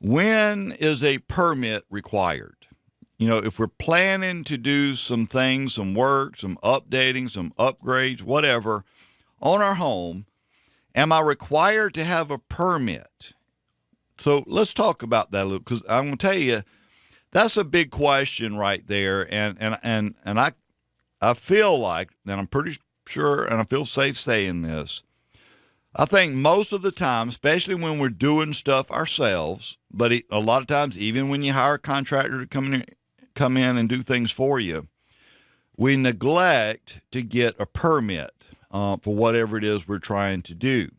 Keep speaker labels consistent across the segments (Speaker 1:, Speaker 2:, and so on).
Speaker 1: When is a permit required? If we're planning to do some things, some work, some updating, some upgrades, whatever, on our home, am I required to have a permit? So let's talk about that a little, because I'm going to tell you, that's a big question right there. And I feel like, and I'm pretty sure, and I feel safe saying this, I think most of the time, especially when we're doing stuff ourselves, but a lot of times, even when you hire a contractor to come in and do things for you, we neglect to get a permit for whatever it is we're trying to do.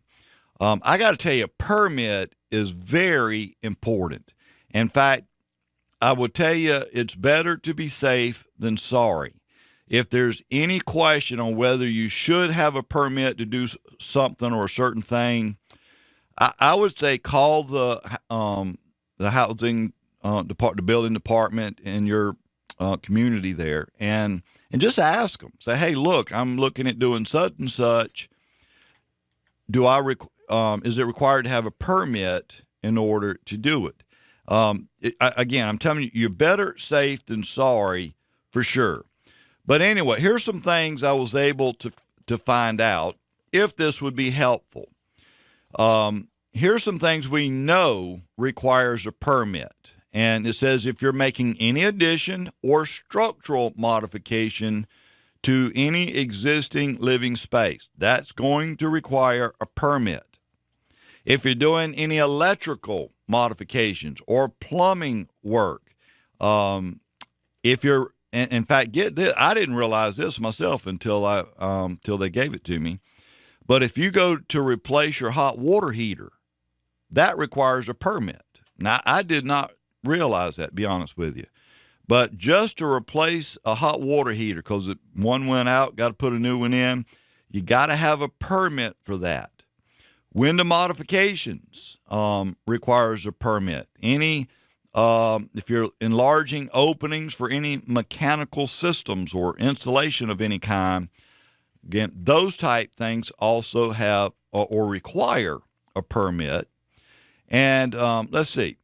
Speaker 1: I got to tell you, a permit is very important. In fact, I would tell you it's better to be safe than sorry. If there's any question on whether you should have a permit to do something or a certain thing, I would say call the housing the building department in your community there, and just ask them. Say, hey, look, I'm looking at doing such and such. Is it required to have a permit in order to do it? Again, I'm telling you, you're better safe than sorry for sure. But anyway, here's some things I was able to find out if this would be helpful. Here's some things we know requires a permit. And it says if you're making any addition or structural modification to any existing living space, that's going to require a permit. If you're doing any electrical modifications or plumbing work, if you're in fact, get this. I didn't realize this myself until they gave it to me. But if you go to replace your hot water heater, that requires a permit. Now, I did not realize that, to be honest with you. But just to replace a hot water heater, because one went out, got to put a new one in, you got to have a permit for that. Window modifications requires a permit. If you're enlarging openings for any mechanical systems or installation of any kind, again, those type things also have or require a permit. And let's see,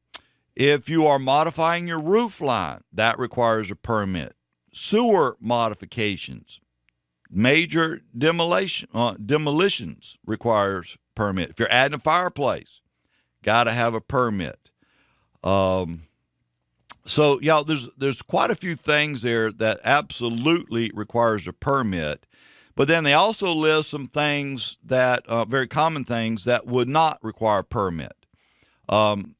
Speaker 1: if you are modifying your roof line, that requires a permit. Sewer modifications, major demolitions requires permit. If you're adding a fireplace, got to have a permit. So, y'all, there's quite a few things there that absolutely requires a permit. But then they also list some things that, very common things that would not require a permit. And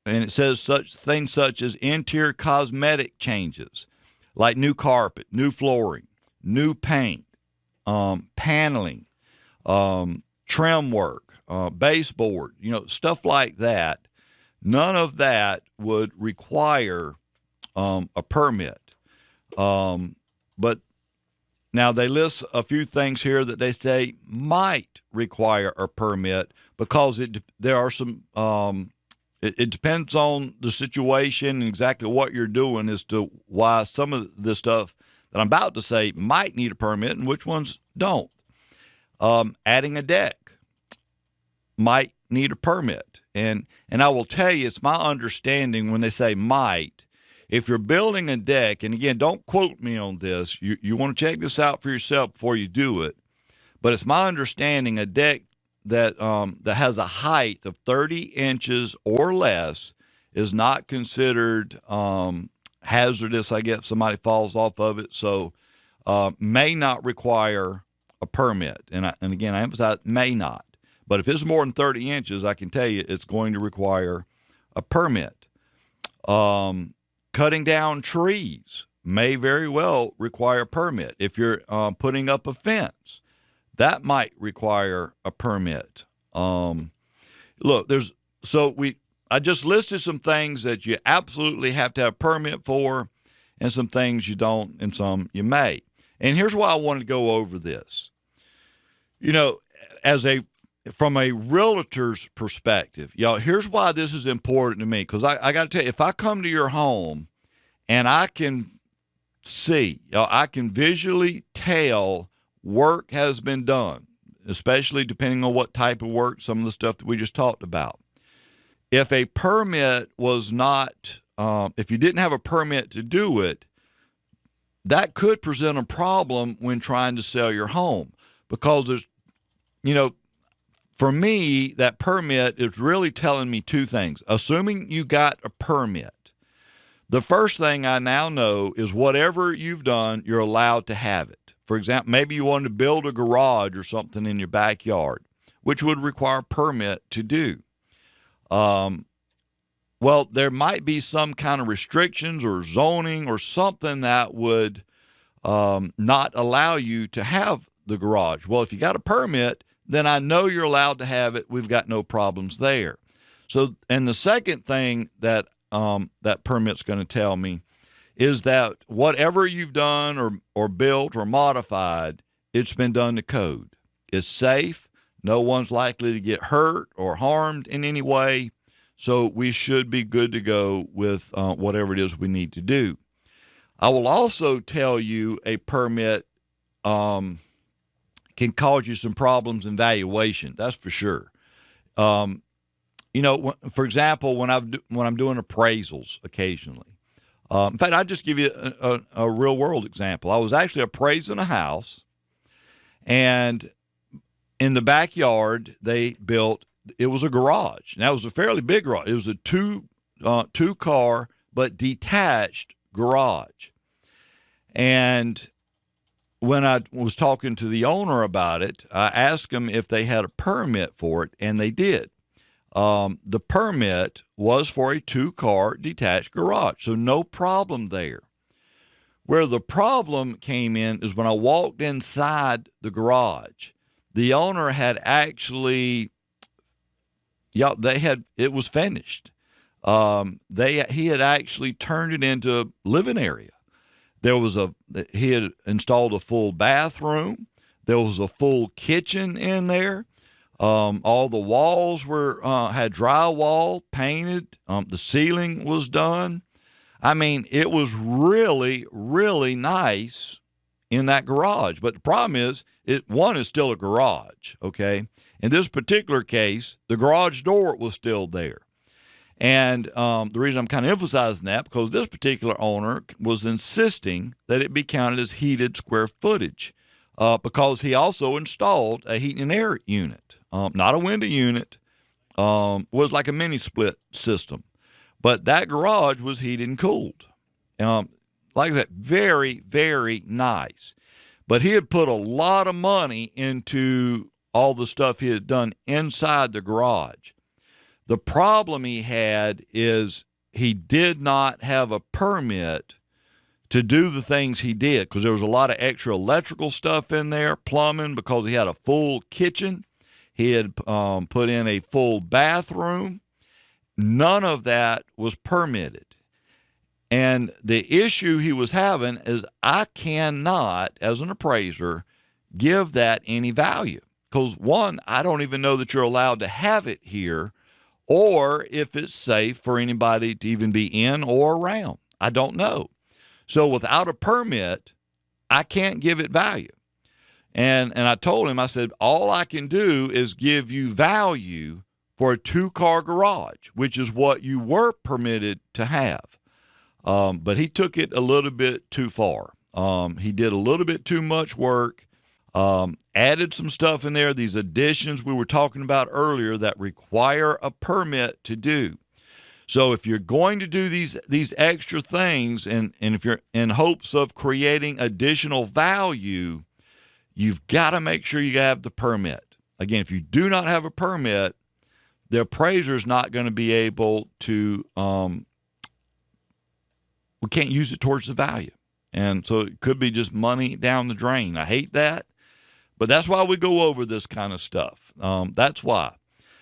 Speaker 1: it says such things such as interior cosmetic changes, like new carpet, new flooring, new paint, paneling, trim work, baseboard, stuff like that. None of that would require a permit. But now they list a few things here that they say might require a permit because there are some, it depends on the situation and exactly what you're doing as to why some of the stuff that I'm about to say might need a permit and which ones don't. Adding a deck might need a permit. And I will tell you, it's my understanding when they say might, if you're building a deck, and again, don't quote me on this, you want to check this out for yourself before you do it, but it's my understanding a deck that has a height of 30 inches or less is not considered hazardous, I guess, if somebody falls off of it, so may not require a permit. And again, I emphasize may not. But if it's more than 30 inches, I can tell you it's going to require a permit. Cutting down trees may very well require a permit. If you're putting up a fence, that might require a permit. Look, I just listed some things that you absolutely have to have a permit for, and some things you don't, and some you may. And here's why I wanted to go over this. From a realtor's perspective, here's why this is important to me. Because I got to tell you, if I come to your home and I can see, I can visually tell work has been done, especially depending on what type of work, some of the stuff that we just talked about. If a permit was not, if you didn't have a permit to do it, that could present a problem when trying to sell your home, because there's, you know, for me, that permit is really telling me two things. Assuming you got a permit, the first thing I now know is whatever you've done, you're allowed to have it. For example, maybe you wanted to build a garage or something in your backyard, which would require a permit to do. Well, there might be some kind of restrictions or zoning or something that would not allow you to have the garage. Well, if you got a permit, then I know you're allowed to have it. We've got no problems there. So, and the second thing that that permit's going to tell me is that whatever you've done or built or modified, it's been done to code. It's safe. No one's likely to get hurt or harmed in any way. So we should be good to go with whatever it is we need to do. I will also tell you a permit can cause you some problems in valuation. That's for sure. You know, for example, when I'm doing appraisals occasionally. In fact, I'll just give you a real world example. I was actually appraising a house, and in the backyard they built. It was a garage. Now, it was a fairly big garage. It was a two car but detached garage. And when I was talking to the owner about it, I asked them if they had a permit for it, and they did. The permit was for a two-car detached garage, so no problem there. Where the problem came in is when I walked inside the garage. The owner had actually, it was finished. He had actually turned it into a living area. He had installed a full bathroom. There was a full kitchen in there. All the walls had drywall painted. The ceiling was done. I mean, it was really, really nice in that garage. But the problem is, one is still a garage, okay? In this particular case, the garage door was still there. And the reason I'm kind of emphasizing that, because this particular owner was insisting that it be counted as heated square footage, because he also installed a heat and air unit, not a window unit, was like a mini split system. But that garage was heated and cooled. Like I said, very, very nice. But he had put a lot of money into all the stuff he had done inside the garage. The problem he had is he did not have a permit to do the things he did, because there was a lot of extra electrical stuff in there, plumbing, because he had a full kitchen. He had put in a full bathroom. None of that was permitted. And the issue he was having is, I cannot, as an appraiser, give that any value. Because one, I don't even know that you're allowed to have it here, or if it's safe for anybody to even be in or around. I don't know. So without a permit, I can't give it value. And I told him, I said, all I can do is give you value for a two-car garage, which is what you were permitted to have. But he took it a little bit too far. He did a little bit too much work, added some stuff in there, these additions we were talking about earlier that require a permit to do. So if you're going to do these extra things, and if you're in hopes of creating additional value, you've got to make sure you have the permit. Again, if you do not have a permit, the appraiser is not going to be able to, we can't use it towards the value. And so it could be just money down the drain. I hate that, but that's why we go over this kind of stuff. That's why.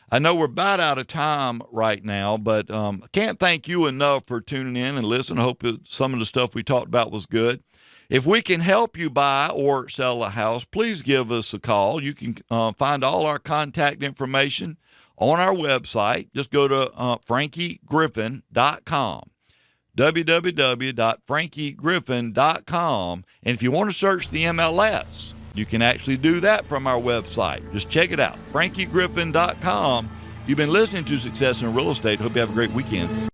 Speaker 1: I know we're about out of time right now, but I can't thank you enough for tuning in and listening. I hope that some of the stuff we talked about was good. If we can help you buy or sell a house, please give us a call. You can find all our contact information on our website. Just go to frankiegriffin.com, www.frankiegriffin.com. And if you want to search the MLS, you can actually do that from our website. Just check it out, frankiegriffin.com, You've been listening to Success in Real Estate. Hope you have a great weekend.